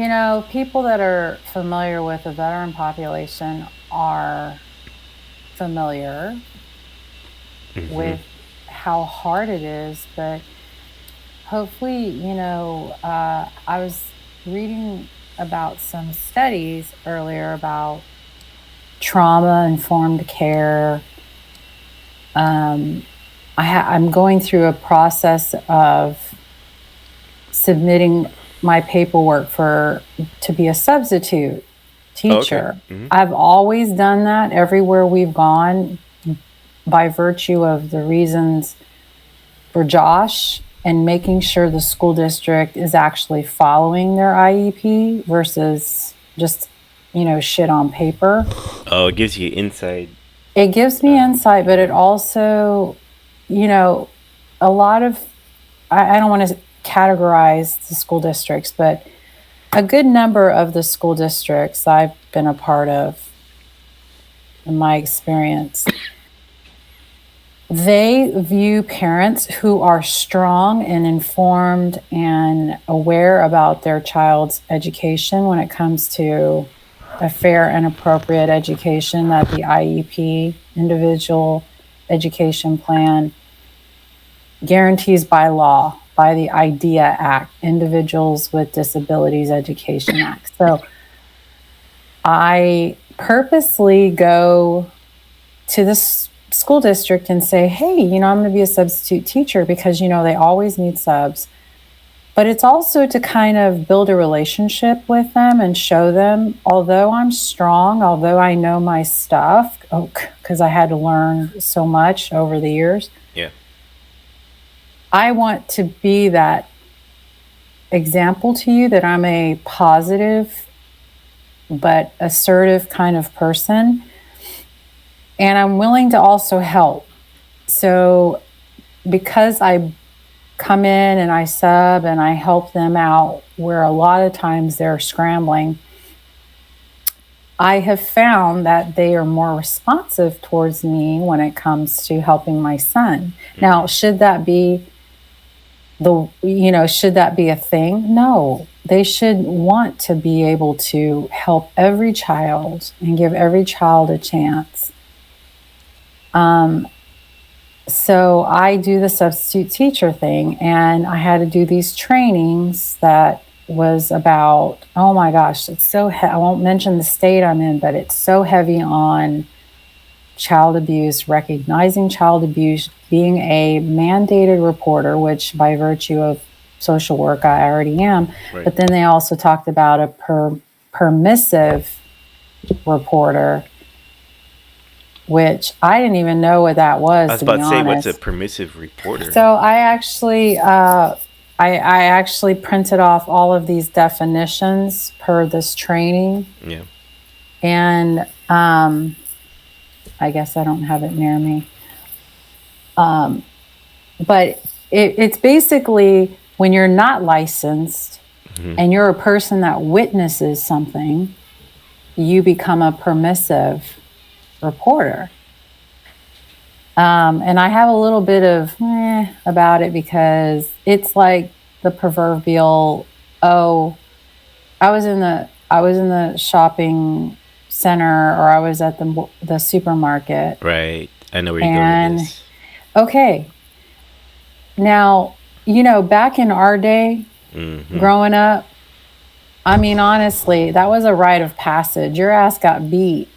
People that are familiar with the veteran population are familiar Hmm. with how hard it is, but hopefully, I was reading about some studies earlier about trauma informed care. Um, I'm going through a process of submitting my paperwork for to be a substitute Oh, okay. teacher. Hmm. I've always done that everywhere we've gone by virtue of the reasons for Josh and making sure the school district is actually following their IEP versus just, shit on paper. Oh, it gives you insight. It gives me insight, but it Yeah. also, you know, a lot of, I don't want to categorize the school districts, but a good number of the school districts I've been a part of in my experience, they view parents who are strong and informed and aware about their child's education when it comes to a fair and appropriate education that the IEP, individual education plan, guarantees by law, by the IDEA Act, Individuals with Disabilities Education Act. So I purposely go to this school district and say, hey, I'm going to be a substitute teacher because, they always need subs. But it's also to kind of build a relationship with them and show them, although I'm strong, although I know my stuff, because I had to learn so much over the years, Yeah. I want to be that example to you that I'm a positive but assertive kind of person. And I'm willing to also help. So because I come in and I sub and I help them out where a lot of times they're scrambling, I have found that they are more responsive towards me when it comes to helping my son. Now, Hmm. should that be a thing? No. They should want to be able to help every child and give every child a chance. Um, so I do the substitute teacher thing, and I had to do these trainings that was about, oh my gosh, I won't mention the state I'm in, but it's so heavy on child abuse, recognizing child abuse, being a mandated reporter, which by virtue of social work I already am. Right. But then they also talked about a permissive reporter, which I didn't even know what that I was, was to about be to say, what's a honest. permissive reporter? So I actually printed off all of these definitions per this training, Yeah. and I guess I don't have it near me. But it's basically when you're not licensed Hmm. and you're a person that witnesses something, you become a permissive reporter. And I have a little bit of about it because it's like the proverbial, oh, I was in the shopping center, or I was at the supermarket, Right. I know where you're going with and this. okay, now, back in our day Hmm. growing up, I mean, honestly, that was a rite of passage. Your ass got beat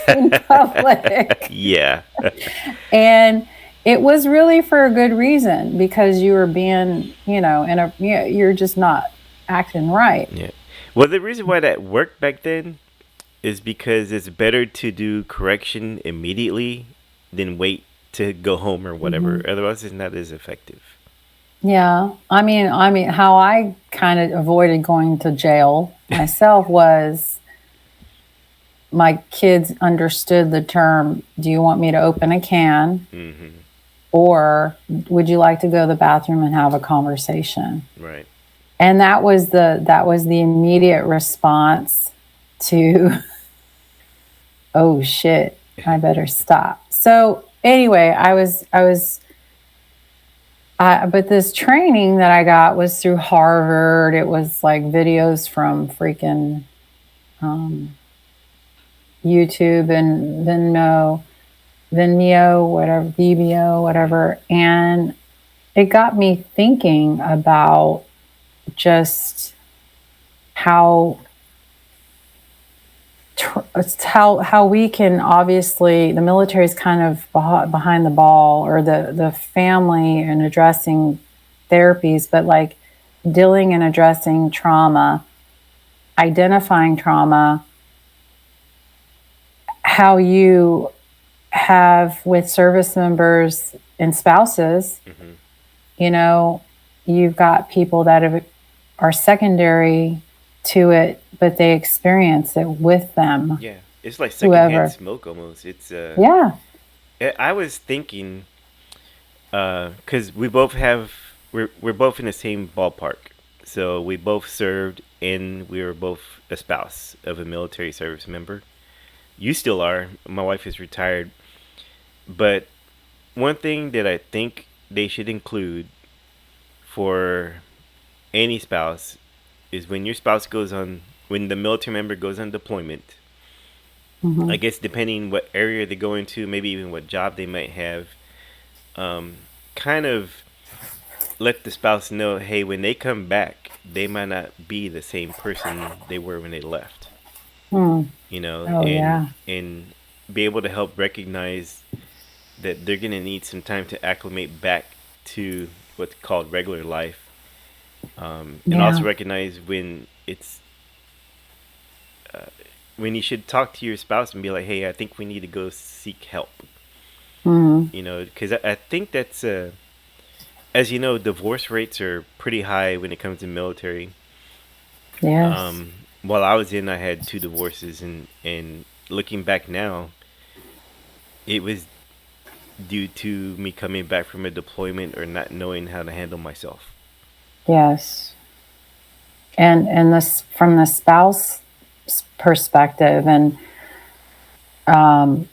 in public. Yeah. And it was really for a good reason, because you were being, you're just not acting right. Yeah. Well, the reason why that worked back then is because it's better to do correction immediately than wait to go home or whatever. Hmm. Otherwise, it's not as effective. Yeah. I mean, how I kind of avoided going to jail myself was my kids understood the term, do you want me to open a can? Hmm. Or would you like to go to the bathroom and have a conversation? Right. And that was the immediate response to, oh shit, I better stop. So anyway, I was But this training that I got was through Harvard. It was like videos from freaking um, YouTube and Vimeo, whatever, Vimeo, whatever. And it got me thinking about just how how we can, obviously the military is kind of behind the ball, or the family, and addressing therapies, but like dealing and addressing trauma, identifying trauma, how you have with service members and spouses. Mm-hmm. You know, you've got people that are secondary to it, but they experience it with them. Yeah, it's like secondhand Whoever. smoke almost. Yeah. I was thinking, because we're both in the same ballpark. So we both served, and we were both a spouse of a military service member. You still are. My wife is retired. But one thing that I think they should include for any spouse is when the military member goes on deployment. I Mm-hmm. guess depending what area they go into, maybe even what job they might have, um, kind of let the spouse know, hey, when they come back, they might not be the same person they were when they left. Mm. You know, Oh, yeah. and be able to help recognize that they're gonna need some time to acclimate back to what's called regular life, and also Yeah. recognize uh, when you should talk to your spouse and be like, hey, I think we need to go seek help. Mm. You know, because I think that's as you know, divorce rates are pretty high when it comes to military. Yes. While I was in, I had two divorces, and looking back now, it was due to me coming back from a deployment or not knowing how to handle myself. Yes. And this from the spouse perspective, and um,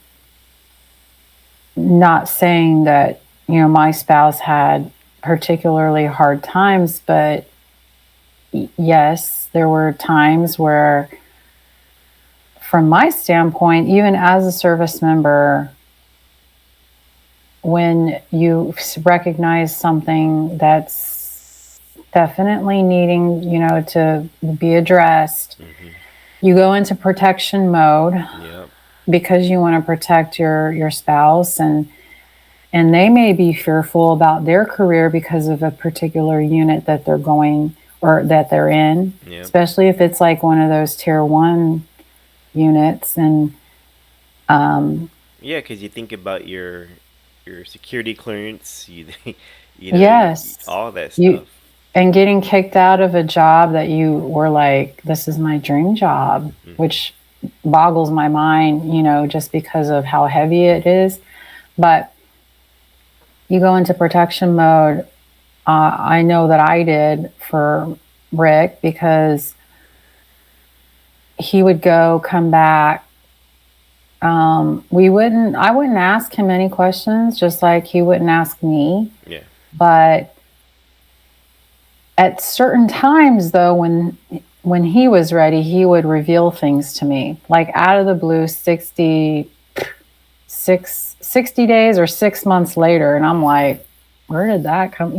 not saying that, my spouse had particularly hard times, but yes, there were times where, from my standpoint, even as a service member, when you recognize something that's definitely needing, to be addressed, Mm-hmm. you go into protection mode Yep. because you want to protect your spouse, and they may be fearful about their career because of a particular unit that they're going, or that they're in, Yep. especially if it's like one of those tier 1 units. And um, Yeah, because you think about your security clearance, yes, all that you stuff. and getting kicked out of a job that you were like, this is my dream job, Mm-hmm. which boggles my mind, just because of how heavy it is. But you go into protection mode. I know that I did for Rick, because he would come back. I wouldn't ask him any questions, just like he wouldn't ask me. Yeah. But at certain times, though, when he was ready, he would reveal things to me, like out of the blue, 60 days or 6 months later. And I'm like, where did that come?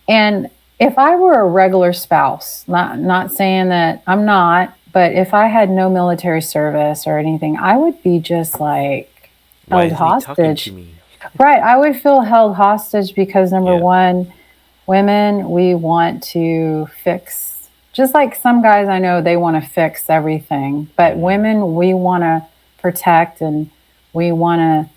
And if I were a regular spouse, not saying that I'm not, but if I had no military service or anything, I would be just like Why held isn't he talking to hostage. me? Right. I would feel held hostage because, number Yeah. one, women, we want to fix, just like some guys I know, they want to fix everything. But Mm-hmm. women, we want to protect, and we want to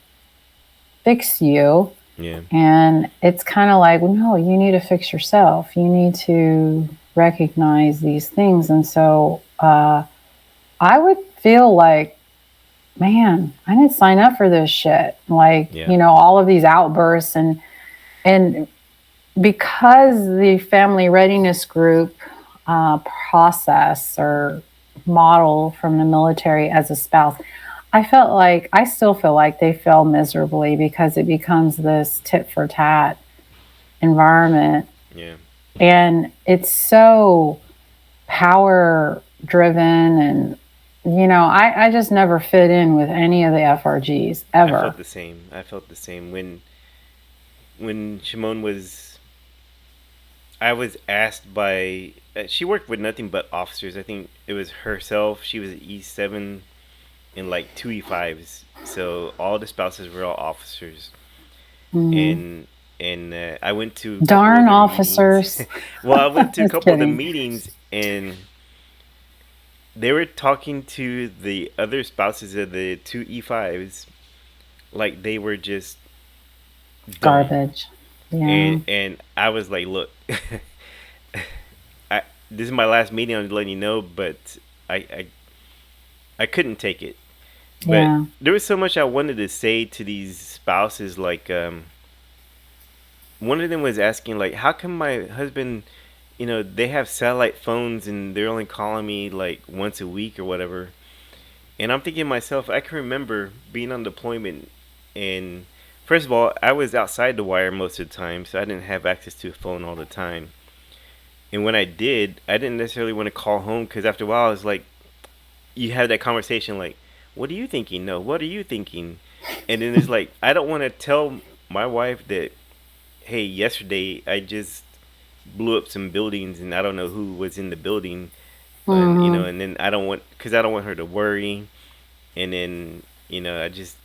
fix you. Yeah. And it's kind of like, well, no, you need to fix yourself. You need to recognize these things. And so I would feel like, man, I didn't sign up for this shit. Like, Yeah. all of these outbursts, and because the family readiness group process or model from the military as a spouse, I still feel like they fail miserably, because it becomes this tit for tat. environment. Yeah. And it's so power driven. And, I just never fit in with any of the FRGs I felt ever. the same. I felt the same when Shimon was. I was asked by. She worked with nothing but officers. I think it was herself. She was an E7 and like two E5s. So all the spouses were all officers. Hmm. And I went to a couple of Darn their meetings. officers. Well, I went to a Just couple of the kidding. meetings, and they were talking to the other spouses of the two E5s like they were just dumb. Garbage. Yeah. And I was like, look, this is my last meeting. I'm letting you know, but I, I I couldn't take it. But Yeah. there was so much I wanted to say to these spouses. Like, one of them was asking, like, how come my husband, they have satellite phones and they're only calling me like once a week or whatever. And I'm thinking to myself, I can remember being on deployment, and first of all, I was outside the wire most of the time, so I didn't have access to a phone all the time. And when I did, I didn't necessarily want to call home because after a while, I was like, you have that conversation like, what are you thinking? No, what are you thinking? And then it's like, I don't want to tell my wife that, hey, yesterday I just blew up some buildings and I don't know who was in the building. And, Hmm. and then because I don't want her to worry. And then, I just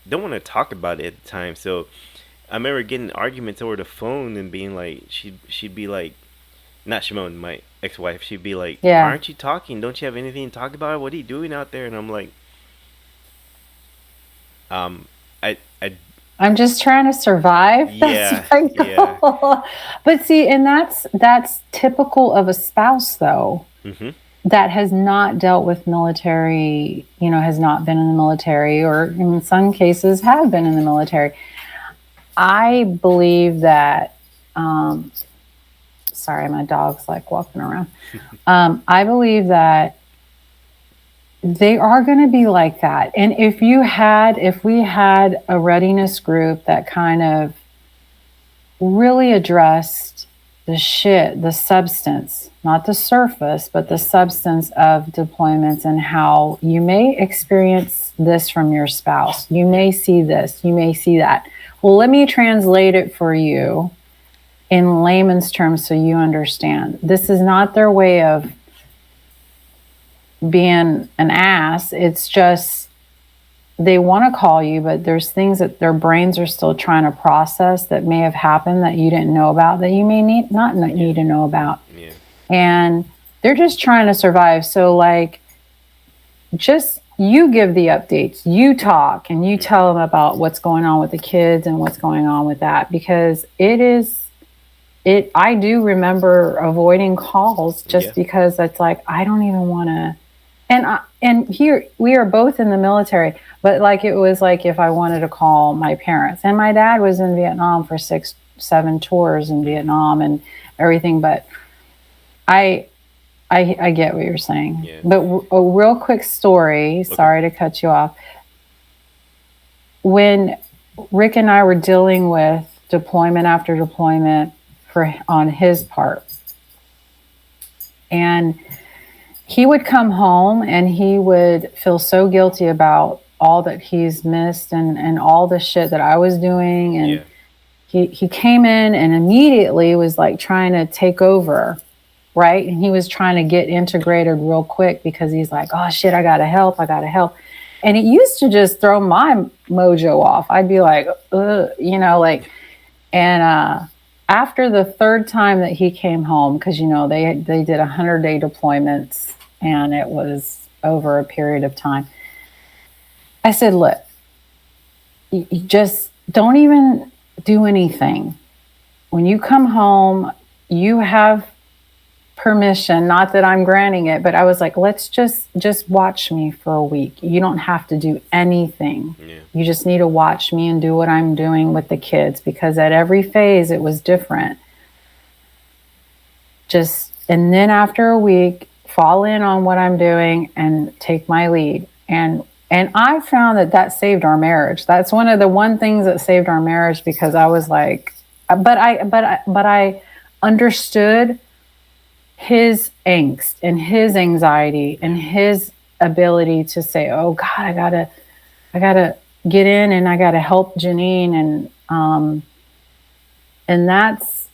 don't want to talk about it at the time. So I remember getting arguments over the phone and being like, she'd be like, not Shimon, my ex-wife, she'd be like, why Yeah. aren't you talking? Don't you have anything to talk about? What are you doing out there? And I'm like, um, I, I'm just trying to survive. That's yeah, my yeah, goal. But see, and that's typical of a spouse though, mm-hmm, that has not dealt with military, has not been in the military, or in some cases have been in the military. I believe that, um, sorry, my dog's like walking around. I believe that they are going to be like that. And if we had a readiness group that kind of really addressed the substance, not the surface, but the mm, substance of deployments and how you may experience this from your spouse. You yeah, may see this, you may see that. Well, let me translate it for you in layman's terms so you understand. This is not their way of being an ass. It's just they want to call you, but there's things that their brains are still trying to process that may have happened that you didn't know about, that you may not yeah, need to know about. yeah, And they're just trying to survive. So, like, just you give the updates, you talk, and you mm-hmm, tell them about what's going on with the kids and what's going on with that, because I do remember avoiding calls yeah, just because it's like, I don't even want to. And here we are both in the military, but like it was like if I wanted to call my parents, and my dad was in Vietnam for 6 7 tours in mm-hmm, Vietnam and everything. But I I get what you're saying. yeah, But a real quick story. okay, Sorry to cut you off. When Rick and I were dealing with deployment after deployment for on his part, and he would come home and he would feel so guilty about all that he's missed, and all the shit that I was doing. And yeah, he came in and immediately was like trying to take over, right? And he was trying to get integrated real quick because he's like, oh shit, I gotta help, I gotta help. And it used to just throw my mojo off. I'd be like, like, and after the third time that he came home, because they did 100-day deployments, and it was over a period of time. I said, look, you just don't even do anything. When you come home, you have permission, not that I'm granting it, but I was like, let's just watch me for a week. You don't have to do anything. yeah, You just need to watch me and do what I'm doing with the kids, because at every phase it was different. And then after a week, fall in on what I'm doing and take my lead. And I found that saved our marriage. That's one things that saved our marriage, because I was like, But I understood his angst and his anxiety and Yeah. his ability to say, "Oh God, I gotta get in and I gotta help Janine," and that's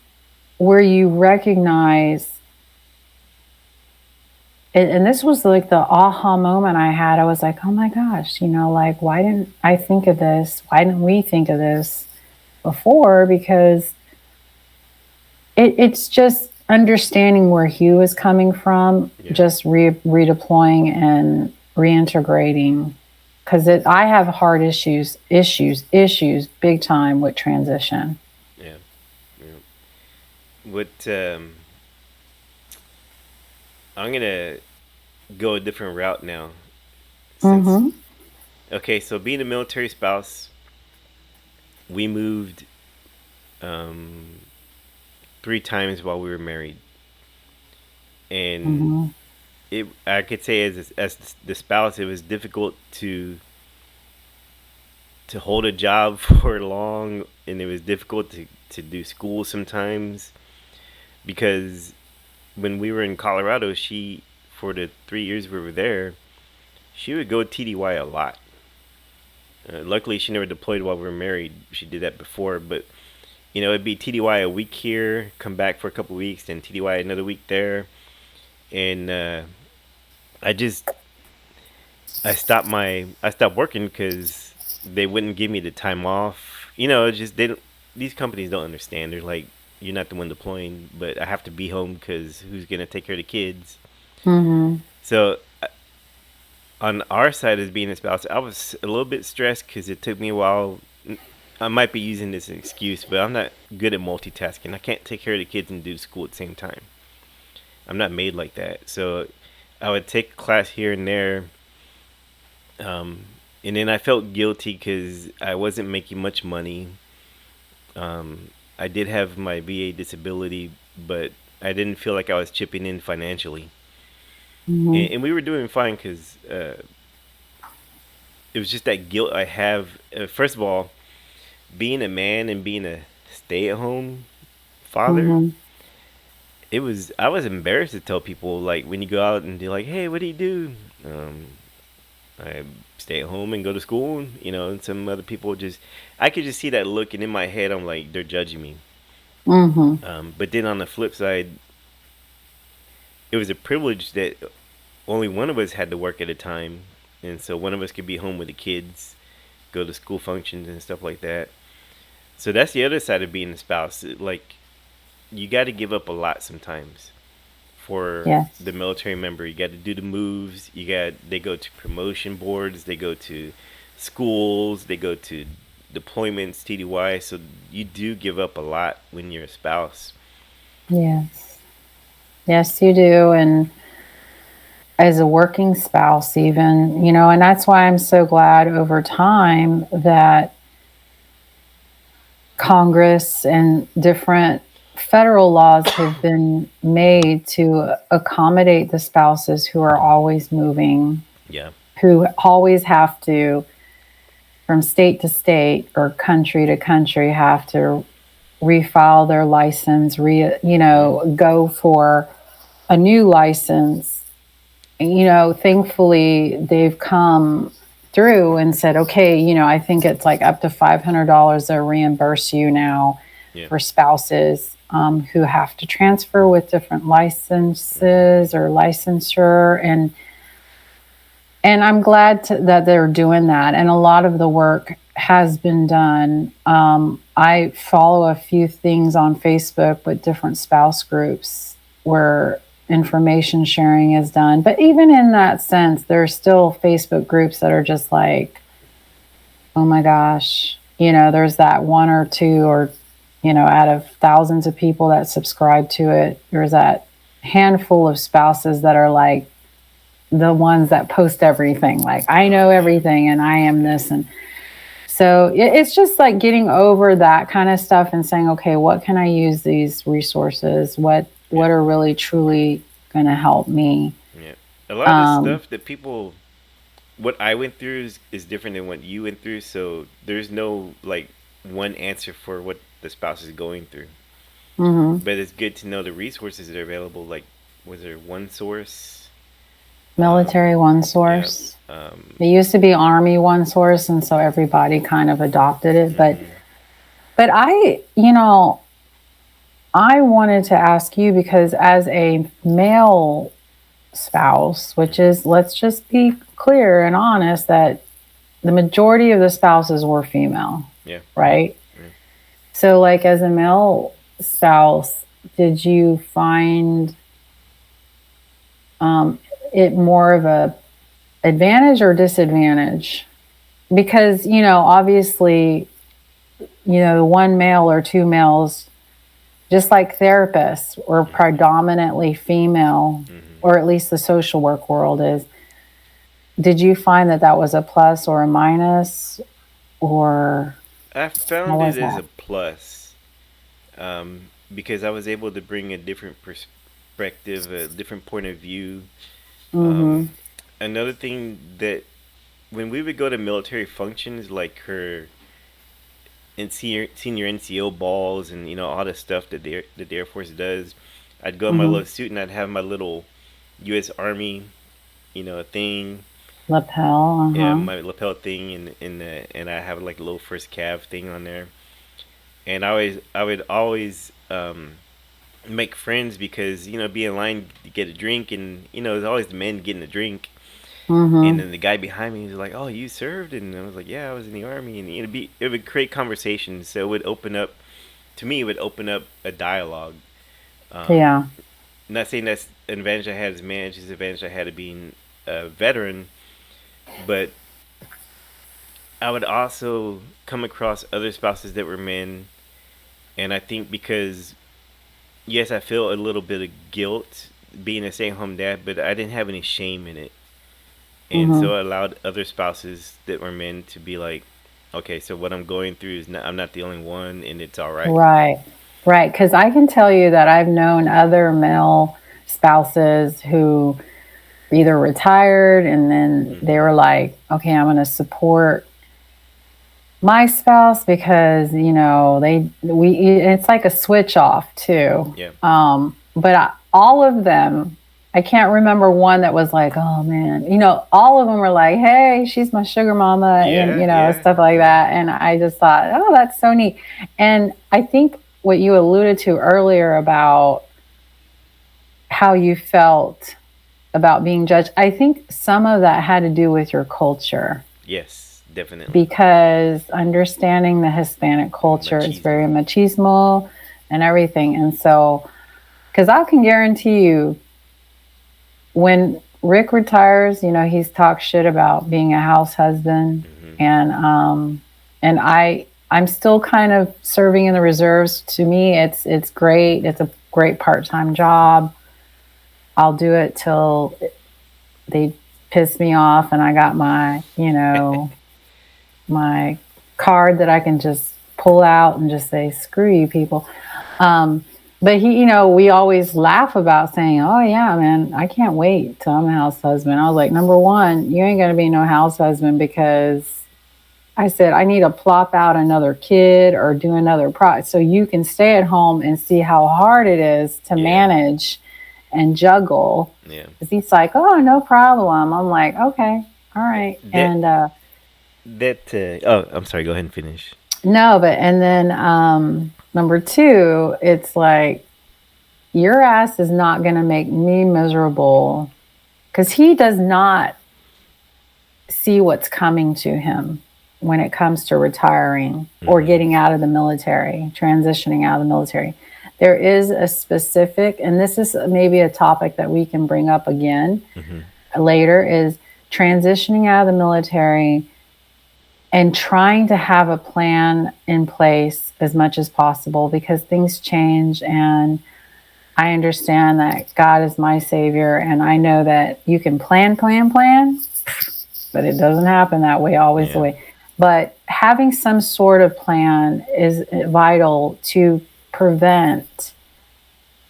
where you recognize. And this was like the aha moment I had. I was like, "Oh my gosh, like why didn't I think of this? Why didn't we think of this before?" Because it's just understanding where he was coming from, Yeah. just redeploying and reintegrating. Because I have hard issues, big time with transition. Yeah. Yeah. What I'm gonna go a different route now. Since Mm-hmm. okay, so being a military spouse, we moved um, 3 times while we were married, and Mm-hmm. it I could say as the spouse, it was difficult to hold a job for long, and it was difficult to do school sometimes because when we were in Colorado, she for the 3 years we were there, she would go TDY a lot. Luckily, she never deployed while we were married. She did that before, but it'd be TDY a week here, come back for a couple weeks, then TDY another week there, and I just I stopped working because they wouldn't give me the time off. It's just they don't. These companies don't understand. They're like, you're not the one deploying, but I have to be home because who's gonna take care of the kids? Mm-hmm. So on our side as being a spouse, I was a little bit stressed because it took me a while. I might be using this as an excuse, but I'm not good at multitasking. I can't take care of the kids and do school at the same time. I'm not made like that. So I would take a class here and there, um, and then I felt guilty because I wasn't making much money. I did have my VA disability, but I didn't feel like I was chipping in financially. Mm-hmm. And we were doing fine because it was just that guilt I have. First of all, being a man and being a stay-at-home father, Mm-hmm. I was embarrassed to tell people, like, when you go out and they're like, "Hey, what do you do?" I stay at home and go to school. And some other people just, I could just see that look, and in my head, I'm like, they're judging me. Mm-hmm. But then on the flip side, it was a privilege that only one of us had to work at a time, and so one of us could be home with the kids, go to school functions and stuff like that. So that's the other side of being a spouse. Like, you got to give up a lot sometimes for Yes. the military member. You got to do the moves. They go to promotion boards. They go to schools. They go to deployments, TDY. So you do give up a lot when you're a spouse. Yes. Yes, you do. And as a working spouse, even, and that's why I'm so glad over time that Congress and different federal laws have been made to accommodate the spouses who are always moving, Yeah. who always have to, from state to state or country to country, have to refile their license, Hmm. go for a new license. Thankfully they've come through and said, okay, I think it's like up to $500 they'll reimburse you now Yeah. for spouses who have to transfer with different Hmm. licenses or licensure. And I'm glad that they're doing that. And a lot of the work has been done. I follow a few things on Facebook with different spouse groups where information sharing is done. But even in that sense, there are still Facebook groups that are just like, oh my gosh, there's that one or two, or, out of thousands of people that subscribe to it, there's that handful of spouses that are like, the ones that post everything, like I Oh know yeah. everything and I am this. And so it's just like getting over that kind of stuff and saying, okay, what can I use these resources, what Yeah. are really truly going to help me. Yeah. A lot of the um stuff that people, what I went through is different than what you went through. So there's no like one answer for what the spouse is going through. Mm-hmm. But it's good to know the resources that are available. Like, was there one source? Military one Yeah. source. It used to be Army one source, and so everybody kind of adopted it. Mm-hmm. But I wanted to ask you because as a male spouse, which Mm-hmm. is, let's just be clear and honest that the majority of the spouses were female, Yeah. right? Yeah. So, like, as a male spouse, did you find um, it more of a advantage or disadvantage? Because, obviously, one male or two males, just like therapists, were Mm-hmm. predominantly female, Mm-hmm. or at least the social work world is. Did you find that that was a plus or a minus, or I how found it was as a that? plus, because I was able to bring a different perspective, a different point of view. Um, Mm-hmm. Another thing that when we would go to military functions, like her and senior NCO balls, and all the stuff that the Air Force does, I'd go in my Mm-hmm. little suit and I'd have my little U.S. Army, thing. Lapel. Yeah, Uh-huh. my lapel thing, and I have like a little first cav thing on there. And I would always make friends because be in line to get a drink, and there's always the men getting a drink, and Mm-hmm. then the guy behind me was like, "Oh, you served?" And I was like, "Yeah, I was in the army." And it would create conversations, so it would open up to me. It would open up a dialogue. Um, Yeah. Not saying that's an advantage I had as a man, it's just an advantage I had of being a veteran, but I would also come across other spouses that were men, and I think because yes, I feel a little bit of guilt being a stay-at-home dad, but I didn't have any shame in it, and Mm-hmm. so I allowed other spouses that were men to be like, okay, so what I'm going through is not, I'm not the only one, and it's all right. Right. Right. Because I can tell you that I've known other male spouses who either retired and then they Mm-hmm. were like, okay, I'm going to support my spouse because it's like a switch off too. Yeah. All of them, I can't remember one that was like, oh man, all of them were like, hey, she's my sugar mama, and Yeah. Yeah. stuff like Yeah. that. And I just thought, oh, that's so neat. And I think what you alluded to earlier about how you felt about being judged, I think some of that had to do with your culture, Yes, definitely. because understanding the Hispanic culture is Machismo. very machismo and everything. And so, because I can guarantee you, when Rick retires, he's talked shit about being a house husband, Mm-hmm. and I'm still kind of serving in the reserves. To me, it's great. It's a great part-time job. I'll do it till they piss me off, and I got my card that I can just pull out and just say, screw you people. Um, but we always laugh about saying, oh yeah, man, I can't wait till I'm a house husband. I was like, number one, you ain't going to be no house husband, because I said, I need to plop out another kid or do another project so you can stay at home and see how hard it is to Yeah. manage and juggle. Yeah. Because he's like, oh, no problem. I'm like, okay, all right. That And oh, I'm sorry. Go ahead and finish. no, but and then number two, it's like, your ass is not going to make me miserable, because he does not see what's coming to him when it comes to retiring or Mm-hmm. getting out of the military, transitioning out of the military. There is a specific, and this is maybe a topic that we can bring up again Mm-hmm. later, is transitioning out of the military and trying to have a plan in place as much as possible, because things change. And I understand that God is my savior, and I know that you can plan, but it doesn't happen that way always the Yeah. way. But having some sort of plan is vital to prevent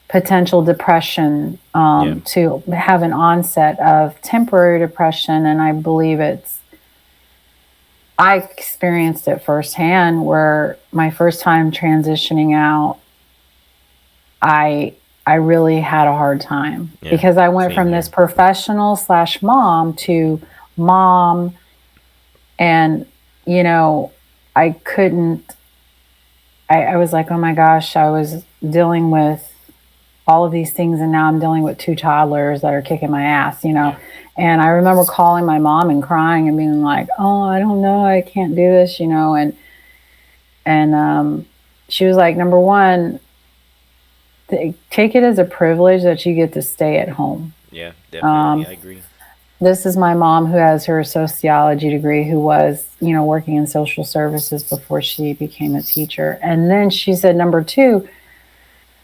potential depression, Yeah. to have an onset of temporary depression. And I believe it's I experienced it firsthand where my first time transitioning out, I I really had a hard time Yeah, because I went same from this here. professional slash mom to mom, and you know, I couldn't. I was like, oh my gosh, I was dealing with all of these things, and now I'm dealing with two toddlers that are kicking my ass, you know. Yeah. And I remember calling my mom and crying and being like, oh, I don't know, I can't do this, you know. And she was like, number one, take it as a privilege that you get to stay at home. Yeah, definitely. Um, I agree. this is my mom who has her sociology degree, who was, you know, working in social services before she became a teacher. And then she said, number two,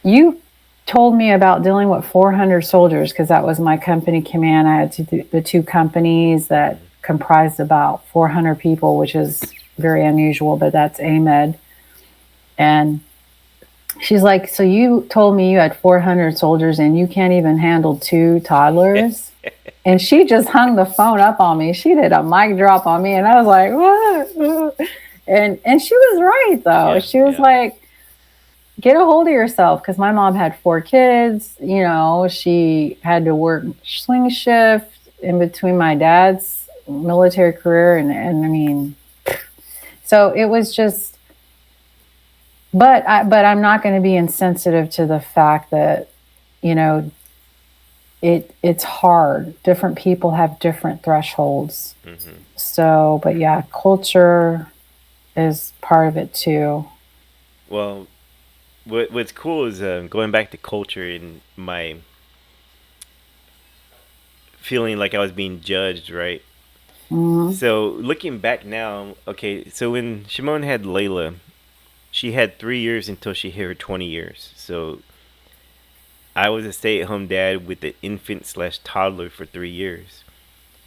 you told me about dealing with 400 soldiers, because that was my company command. I had the two companies that Hmm. comprised about 400 people, which is very unusual, but that's AMED. And she's like, so you told me you had 400 soldiers and you can't even handle two toddlers? And she just hung the phone up on me. She did a mic drop on me, and I was like, what? And she was right though. Yeah, She was yeah. like, get a hold of yourself, because my mom had four kids. You know, she had to work swing shift in between my dad's military career, and I mean, so it was just. But I'm not going to be insensitive to the fact that, you know, it's hard. Different people have different thresholds. Hmm. So, but yeah, culture is part of it too. Well, what's cool is going back to culture and my feeling like I was being judged, right? Mm-hmm. So looking back now, okay, so when Shimon had Layla, she had 3 years until she hit her 20 years. So I was a stay-at-home dad with an infant slash toddler for 3 years.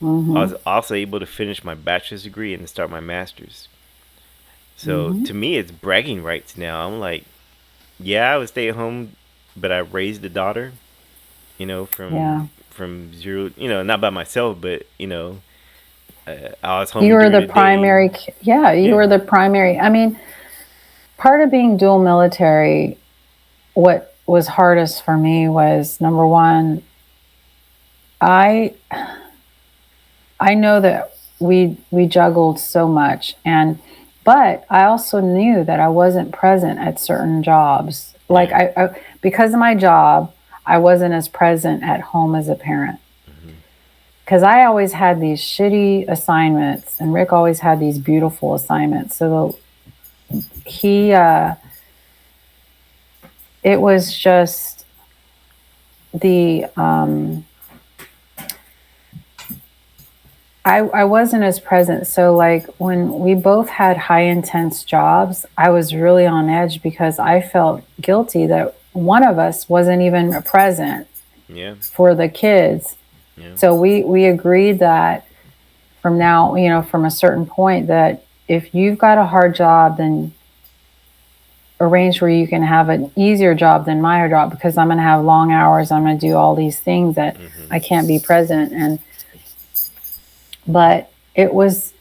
I Mm-hmm. was also able to finish my bachelor's degree and start my master's. So Mm-hmm. to me, it's bragging rights now. I'm like, yeah, I was stay-at-home, but I raised a daughter. You know, Yeah. from zero. You know, not by myself, but I was You home were during the the day. primary, yeah, you Yeah. were the primary. I mean, part of being dual military, what was hardest for me was number one, I I know that we juggled so much, and but I also knew that I wasn't present at certain jobs. Like Yeah. I because of my job, I wasn't as present at home as a parent. Hmm. Because I always had these shitty assignments, and Rick always had these beautiful assignments. So he, it was just the, I wasn't as present. So, like, when we both had high intense jobs, I was really on edge because I felt guilty that one of us wasn't even present Yeah. for the kids. Yeah. So we agreed that from now, you know, from a certain point, that if you've got a hard job, then arrange where you can have an easier job than my job, because I'm going to have long hours. I'm going to do all these things that Hmm. I can't be present. And, but it's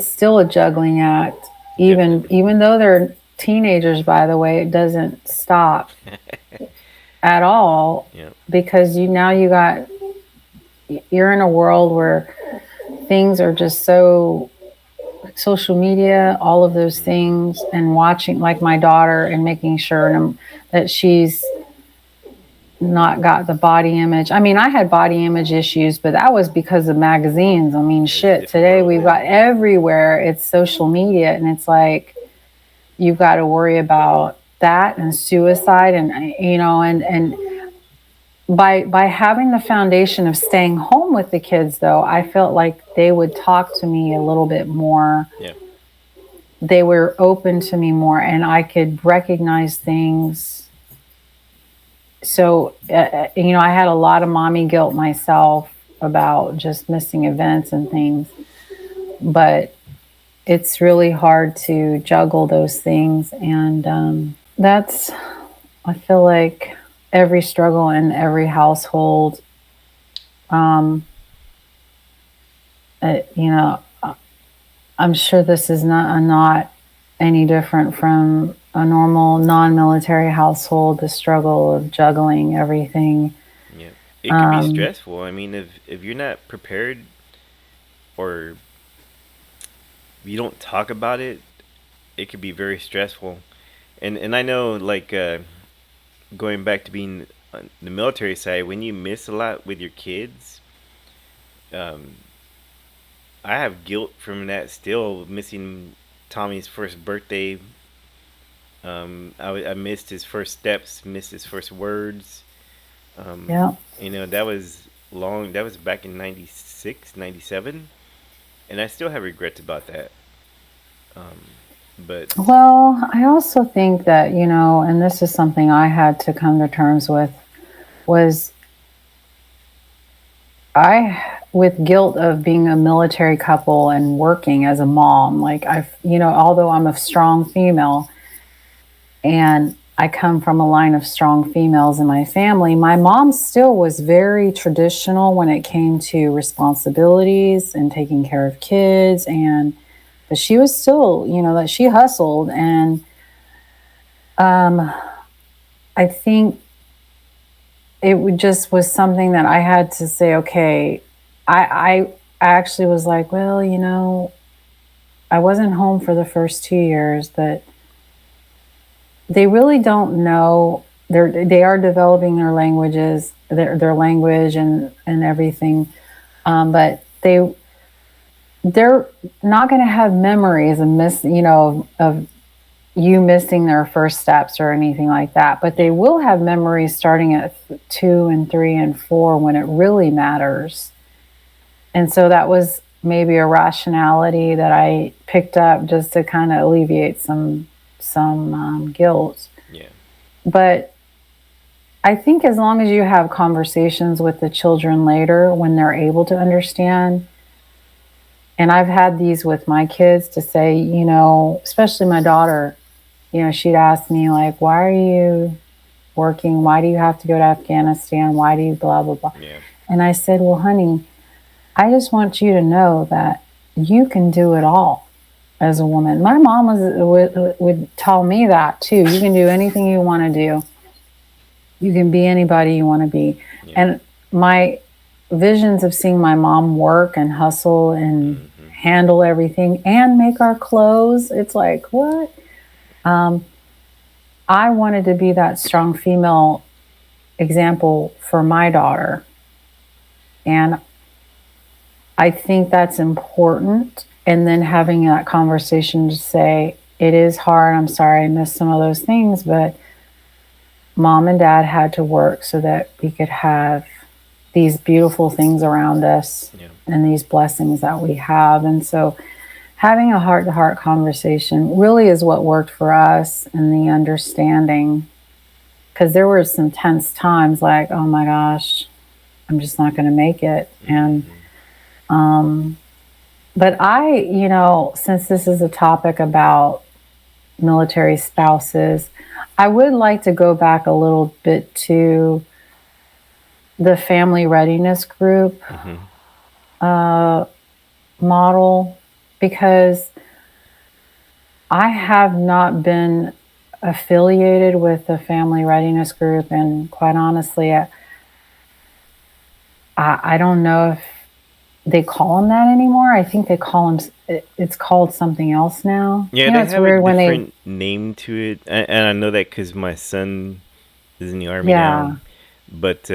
still a juggling act. Definitely. Even though they're teenagers, by the way, it doesn't stop at all, Yeah. because you're in a world where things are just so, social media, all of those Hmm. things, and watching like my daughter and making sure that she's not got the body image. I mean, I had body image issues, but that was because of magazines. I mean, Yeah, it's a shit, different today world we've got now. everywhere, it's social media, and it's like you've got to worry about that and suicide, and you know, and Hmm. by having the foundation of staying home with the kids, though, I felt like they would talk to me a little bit more. Yeah. They were open to me more, and I could recognize things. So, you know, I had a lot of mommy guilt myself about just missing events and things, but it's really hard to juggle those things. And that's, I feel like, every struggle in every household. Um, you know, I'm sure this is not any different from a normal non-military household. The struggle of juggling everything. Yeah, it could be Um, stressful. I mean, if you're not prepared or you don't talk about it, it could be very stressful. And I know, like, going back to being on the military side, when you miss a lot with your kids, um, I have guilt from that still, missing Tommy's first birthday. I missed his first steps, missed his first words. Um, yeah. that was long. That was back in 96, 97, and I still have regrets about that. Um, but Well, I also think that, and this is something I had to come to terms with, was with guilt of being a military couple and working as a mom. Like, although I'm a strong female and I come from a line of strong females in my family, my mom still was very traditional when it came to responsibilities and taking care of kids. But she was still, that she hustled. And um, I think just was something that I had to say, okay, I actually was like, well, I wasn't home for the first 2 years, but they really don't know. They are developing their languages, their language and everything, but they're not going to have memories and of you missing their first steps or anything like that. But they yeah, will have memories starting at 2 and 3 and 4 when it really matters. And so that was maybe a rationality that I picked up just to kind of alleviate some guilt. yeah, But I think as long as you have conversations with the children later when they're able to understand, and I've had these with my kids to say, especially my daughter, she'd ask me, like, why are you working? Why do you have to go to Afghanistan? Why do you blah, blah, blah? yeah, And I said, well, honey, I just want you to know that you can do it all as a woman. My mom would tell me that too. You can do anything you want to do. You can be anybody you want to be. yeah. And my visions of seeing my mom work and hustle and Hmm. handle everything and make our clothes, it's like, what? Um, I wanted to be that strong female example for my daughter. And I think that's important. And then having that conversation to say, it is hard. I'm sorry I missed some of those things, but mom and dad had to work so that we could have these beautiful things around us Yeah, and these blessings that we have. And so having a heart to heart conversation really is what worked for us, and the understanding. Because there were some tense times like, oh my gosh, I'm just not going to make it. And, hmm, um, but since this is a topic about military spouses, I would like to go back a little bit to the family readiness group hmm. uh, model, because I have not been affiliated with the family readiness group, and quite honestly, I don't know if they call them that anymore. I think they call them. It's called something else now. Yeah, they It's have a weird when they. different name to it, and I know that because my son is in the army now. Yeah. But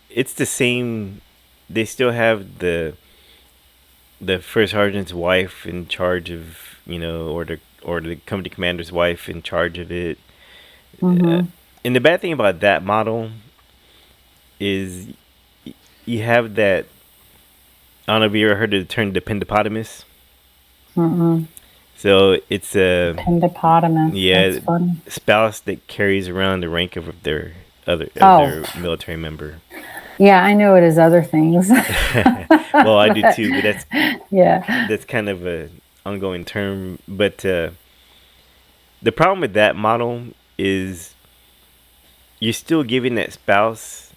it's the same. They still have the first sergeant's wife in charge of, or the company commander's wife in charge of it. Uh, Mm-hmm. and the bad thing about that model is you have that. I don't know if you ever heard of the term dependopotamus. Mm-mm. So it's a, Pendipotamus. That's yeah, funny. spouse that carries around the rank of their Oh, military member. yeah. I know it is other things. Well, I do But, too, but that's yeah. that's kind of a ongoing term. But the problem with that model is you're still giving that spouse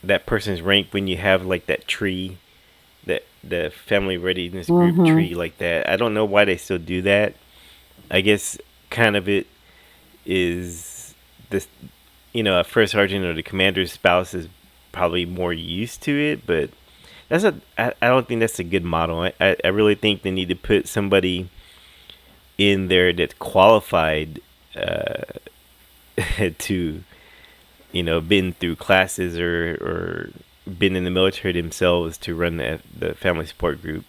that person's rank when you have like that tree, that the family readiness group Mm-hmm. tree like that. I don't know why they still do that. I guess kind of it is this, a first sergeant or the commander's spouse is probably more used to it, but I don't think that's a good model. I really think they need to put somebody in there that's qualified uh, to, been through classes or been in the military themselves to run the family support group.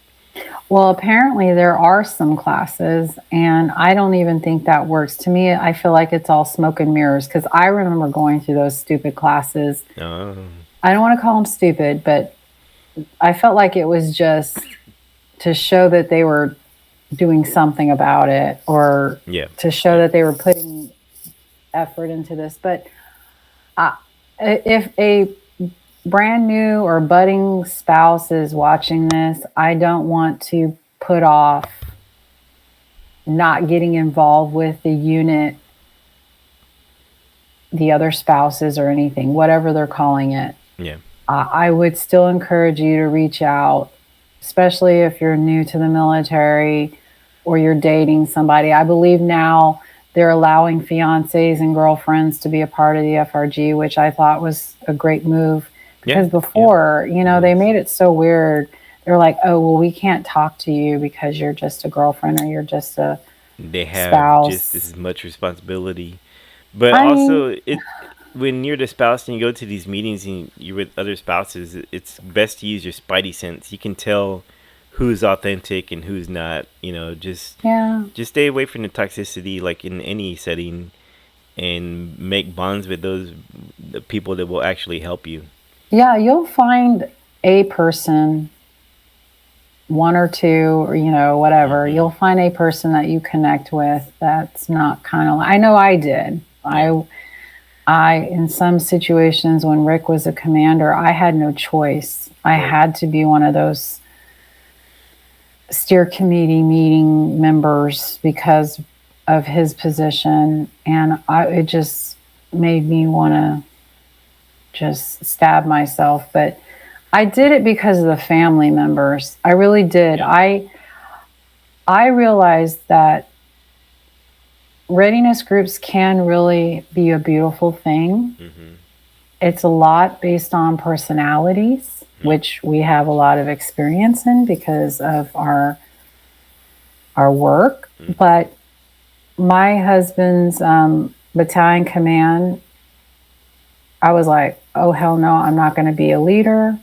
Well, apparently there are some classes, and I don't even think that works. To me, I feel like it's all smoke and mirrors because I remember going through those stupid classes. Um, I don't want to call them stupid, but I felt like it was just to show that they were doing something about it or yeah, to show yeah, that they were putting effort into this. But I, if a brand new or budding spouse is watching this, I don't want to put off not getting involved with the unit, the other spouses, or anything, whatever they're calling it. yeah. I would still encourage you to reach out, especially if you're new to the military or you're dating somebody. I believe now they're allowing fiancés and girlfriends to be a part of the FRG, which I thought was a great move Yeah, because yeah, before, it they is. made it so weird. They're like, oh, well, we can't talk to you because you're just a girlfriend or you're just a They have just spouse. as much responsibility, but I mean, also it when you're the spouse and you go to these meetings and you're with other spouses, it's best to use your spidey sense. You can tell who's authentic and who's not. yeah. Just stay away from the toxicity, like in any setting, and make bonds with those the people that will actually help you. Yeah, you'll find a person, one or two, or whatever. Hmm. You'll find a person that you connect with that's not kind of. I know I did. Yeah. I in some situations when Rick was a commander, I had no choice. I Right. had to be one of those steer committee meeting members because of his position, and it just made me want to just stab myself. But I did it because of the family members. I really did. Yeah. I realized that readiness groups can really be a beautiful thing. Hmm. It's a lot based on personalities, Yeah. which we have a lot of experience in because of our work. Hmm. But my husband's battalion command, I was like, oh hell no, I'm not going to be a leader.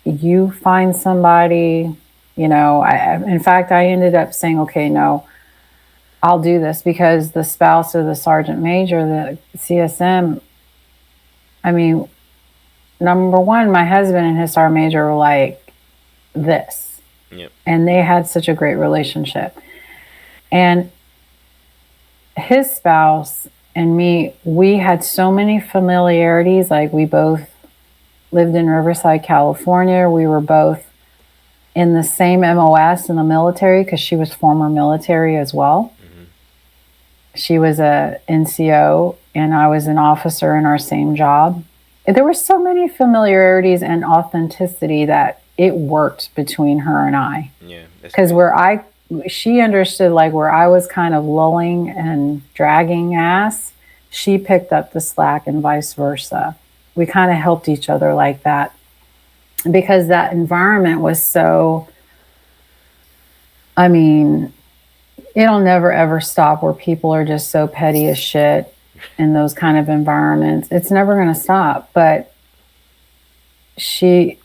You find somebody. In fact, I ended up saying, okay, no, I'll do this because the spouse of the sergeant major, the CSM, I mean, number one, my husband and his sergeant major were like this, Yep. and they had such a great relationship. And his spouse and me, we had so many familiarities. Like, we both lived in Riverside, California. We were both in the same MOS in the military because she was former military as well. Hmm. She was a NCO and I was an officer in our same job. There were so many familiarities and authenticity that it worked between her and I. Yeah. That's Because good. she understood, like, where I was kind of lulling and dragging ass, she picked up the slack and vice versa. We kind of helped each other like that because that environment was so, I mean, it'll never ever stop where people are just so petty as shit in those kind of environments. It's never going to stop. But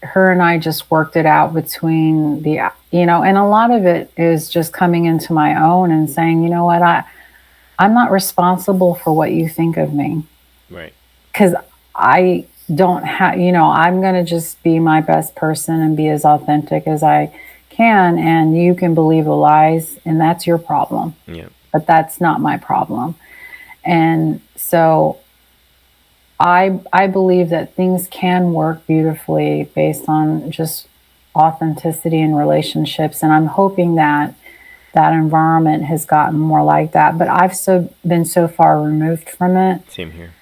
her and I just worked it out between and a lot of it is just coming into my own and saying, you know what, I'm not responsible for what you think of me Right. because I don't have, I'm going to just be my best person and be as authentic as I can. And you can believe the lies, and that's your problem. Yeah. But that's not my problem. And so I believe that things can work beautifully based on just authenticity in relationships. And I'm hoping that that environment has gotten more like that. But I've been so far removed from it. Same here.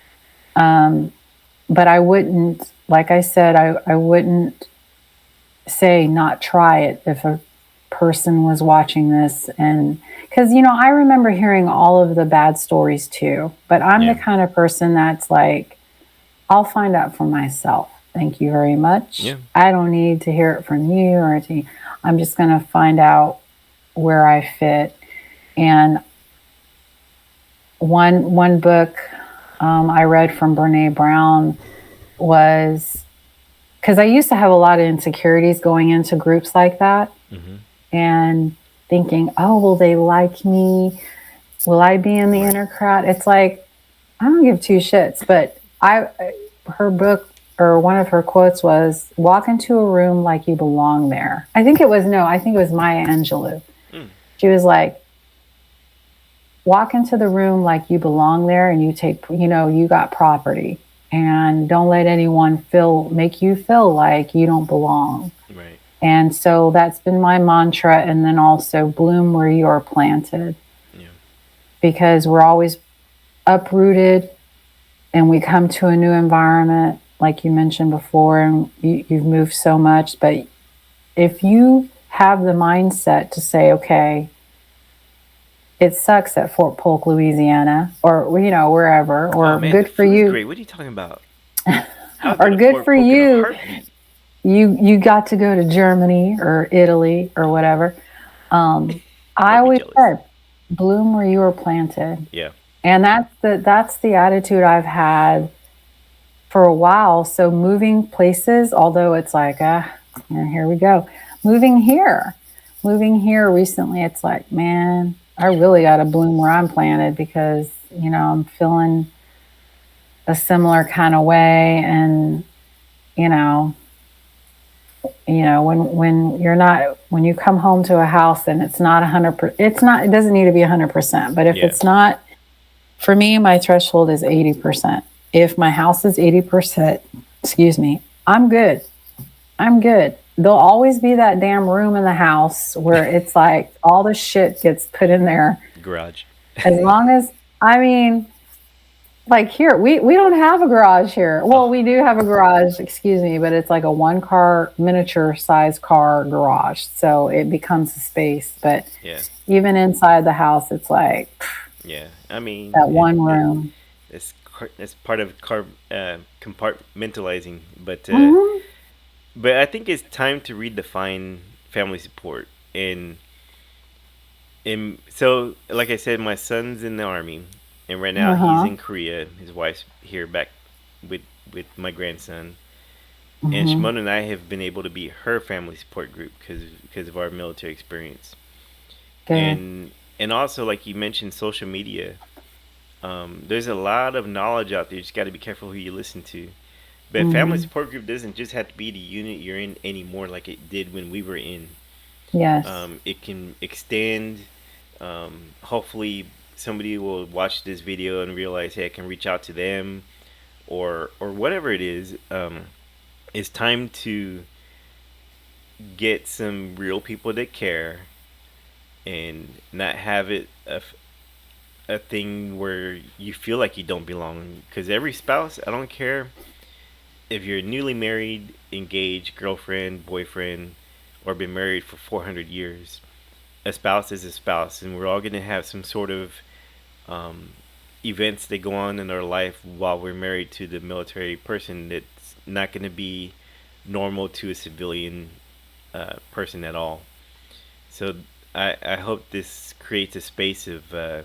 But I wouldn't, like I said, I wouldn't say not try it if a person was watching this. And because, I remember hearing all of the bad stories too, but I'm the Yeah. kind of person that's like, I'll find out for myself. Thank you very much. Yeah. I don't need to hear it from you I'm just going to find out where I fit. And one book I read from Brene Brown was, because I used to have a lot of insecurities going into groups like that, Hmm. and thinking, oh, will they like me? Will I be in the Right. inner crowd? It's like, I don't give two shits. But her book, or one of her quotes was, walk into a room like you belong there. I think it was, no, I think it was Maya Angelou. Mm. She was like, walk into the room like you belong there, and you got property, and don't let anyone make you feel like you don't belong. Right. And so that's been my mantra. And then also, bloom where you are planted, Yeah. because we're always uprooted and we come to a new environment, like you mentioned before, and you've moved so much. But if you have the mindset to say, okay, it sucks at Fort Polk, Louisiana, or wherever, Oh or man, the good for food's you, great. What are you talking about? I'll go or to good Fort for Polk in a you, heartbeat. you got to go to Germany or Italy or whatever. I Don't be always jealous. said, bloom where you are planted. Yeah. And that's the attitude I've had for a while. So moving places, although it's like, here we go. Moving here, moving here recently, it's like, man, I really got to bloom where I'm planted, because I'm feeling a similar kind of way. And you know, when you come home to a house and it's not 100%, it doesn't need to be 100%. But if Yeah. it's not, for me, my threshold is 80%. If my house is 80%, excuse me, I'm good. I'm good. There'll always be that damn room in the house where it's like all the shit gets put in there. Garage. As long as, I mean, like here, we don't have a garage here. Well, Oh. we do have a garage, excuse me, but it's like a one car, miniature size car garage. So it becomes a space. But Yeah. even inside the house, it's like Yeah. I mean, that one room. it's part of compartmentalizing, Hmm. but I think it's time to redefine family support. And so, like I said, my son's in the army, and right now he's Uh-huh. in Korea. His wife's here back with my grandson. And Hmm. Shimon and I have been able to be her family support group because of our military experience. Good. And also, like you mentioned, social media. There's a lot of knowledge out there. You just got to be careful who you listen to. But family Hmm. support group doesn't just have to be the unit you're in anymore, like it did when we were in. Yes. It can extend. Hopefully, somebody will watch this video and realize, hey, I can reach out to them, or whatever it is. It's time to get some real people that care and not have it a thing where you feel like you don't belong. Because every spouse, I don't care if you're newly married, engaged, girlfriend, boyfriend, or been married for 400 years, a spouse is a spouse, and we're all going to have some sort of um, events that go on in our life while we're married to the military person that's not going to be normal to a civilian person at all. So I hope this creates a space of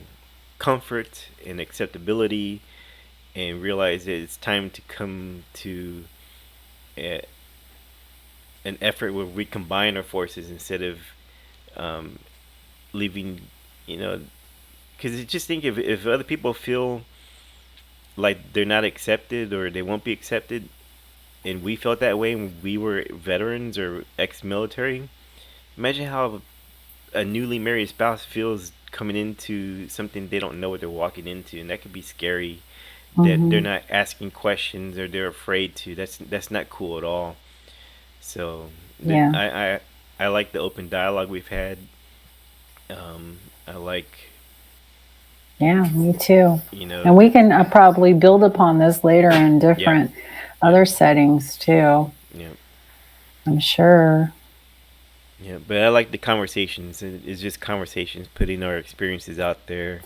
comfort and acceptability, and realize that it's time to come to a, an effort where we combine our forces instead of um, leaving, you know, because just think if other people feel like they're not accepted or they won't be accepted, and we felt that way when we were veterans or ex-military, imagine how a newly married spouse feels coming into something they don't know what they're walking into, and that could be scary. That they're Hmm. not asking questions or they're afraid to. That's not cool at all. So Yeah. I like the open dialogue we've had. I like, Yeah, me too. you know, And we can probably build upon this later in yeah, different yeah, other settings too. yeah. I'm sure. Yeah, but I like the conversations. It's just conversations, putting our experiences out there,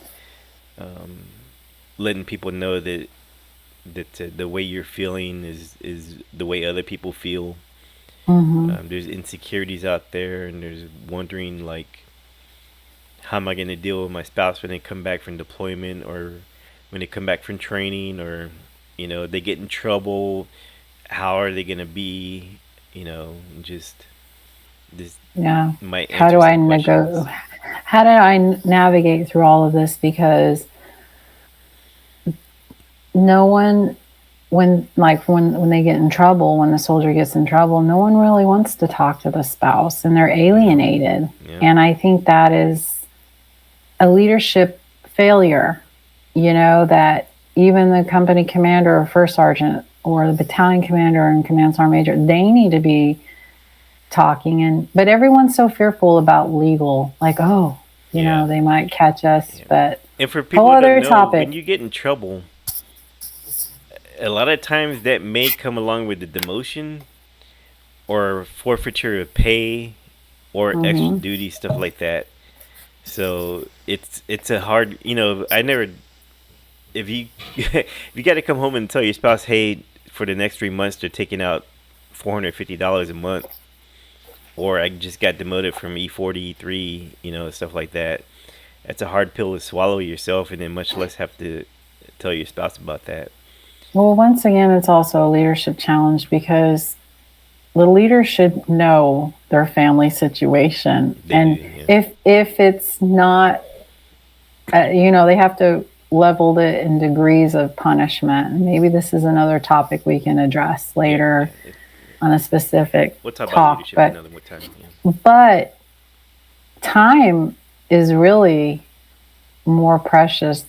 um, letting people know that the way you're feeling is the way other people feel. Hmm. There's insecurities out there, and there's wondering like, how am I going to deal with my spouse when they come back from deployment, or when they come back from training, or they get in trouble. How are they going to be? Just this Yeah. might How answer do I some questions. how do I navigate through all of this? Because no one, when they get in trouble, when the soldier gets in trouble, no one really wants to talk to the spouse, and they're No. alienated. Yeah. And I think that is a leadership failure, that even the company commander or first sergeant or the battalion commander and command sergeant major, they need to be talking. But everyone's so fearful about legal, like, oh, Yeah. they might catch us. Yeah. But And for whole people to other know, when topic. you get in trouble, a lot of times that may come along with the demotion or forfeiture of pay or extra Hmm. duty, stuff like that. So it's a hard, I never, if you if you got to come home and tell your spouse, hey, for the next 3 months they're taking out $450 a month, or I just got demoted from E40, E3, stuff like that. That's a hard pill to swallow yourself, and then much less have to tell your spouse about that. Well, once again, it's also a leadership challenge because the leader should know their family situation, They do, and yeah. if it's not, they have to level it in degrees of punishment. And maybe this is another topic we can address Yeah, later yeah. on a specific We'll talk about talk. leadership But another more time. Yeah. but time is really more precious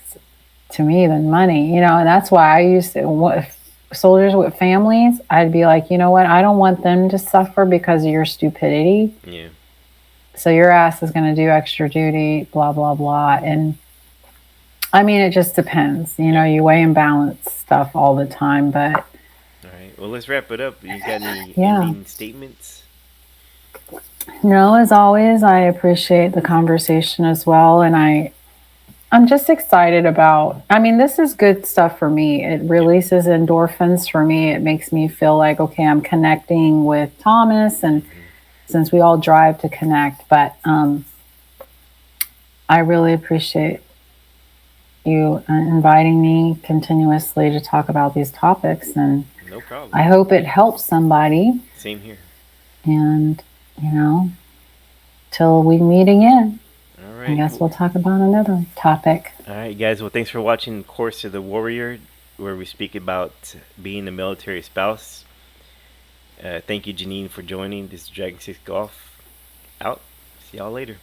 to me than money, and that's why I used to, if soldiers with families, I'd be like, you know what, I don't want them to suffer because of your stupidity. Yeah. So your ass is going to do extra duty, blah, blah, blah. And I mean, it just depends. Yeah. You weigh and balance stuff all the time. But All right. Well, let's wrap it up. You got any yeah, ending statements? no, as always, I appreciate the conversation as well. And I'm just excited about, I mean, this is good stuff for me. It Yeah. releases endorphins for me. It makes me feel like, okay, I'm connecting with Thomas. And Hmm. since we all drive to connect, but I really appreciate you inviting me continuously to talk about these topics. And No problem. I hope it helps somebody. Same here. And, till we meet again, All I right. guess we'll talk about another topic. All right, guys. Well, thanks for watching Course of the Warrior, where we speak about being a military spouse. Thank you, Janine, for joining. This is Dragon 6 Golf. Out. See y'all later.